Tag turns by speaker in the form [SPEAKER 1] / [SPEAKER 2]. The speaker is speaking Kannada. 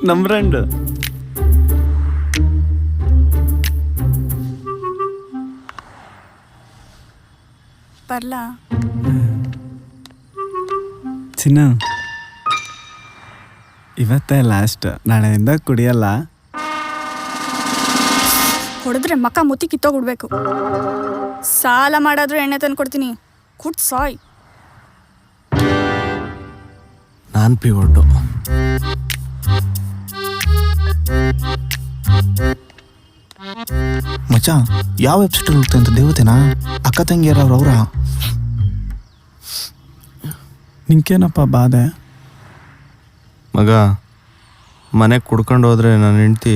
[SPEAKER 1] ನಮ್ಮ ಫ್ರೆಂಡ್.
[SPEAKER 2] ಬರ್ಲಾ?
[SPEAKER 1] ಚಿನ್ನ, ಇವತ್ತೇ ಲಾಸ್ಟ್, ನಾಳೆಯಿಂದ ಕುಡಿಯಲ್ಲ.
[SPEAKER 2] ಹೊಡೆದ್ರೆ ಮಕ್ಕ ಮುತ್ತಿ ಕಿತ್ತೋಗ್ಬಿಡ್ಬೇಕು. ಸಾಲ ಮಾಡಾದ್ರೂ ಎಣ್ಣೆ ತಂದು ಕೊಡ್ತೀನಿ, ಕುಟ್ ಸಾಯ್.
[SPEAKER 3] ನಾನು ಪಿವೊಟ್ಟು. ಮಚ್ಚ, ಯಾವ ವೆಬ್ಸೈಟಲ್ಲಿ ಹೋಗ್ತಾ ಅಂತ ದೇವತೆನಾ? ಅಕ್ಕ ತಂಗಿಯರವ್ರ?
[SPEAKER 1] ನಿಂಗೇನಪ್ಪ ಬಾಧೆ?
[SPEAKER 4] ಮಗ, ಮನೆಗೆ ಕುಡ್ಕೊಂಡು ಹೋದ್ರೆ ನನ್ನ ಹೆಂಡ್ತಿ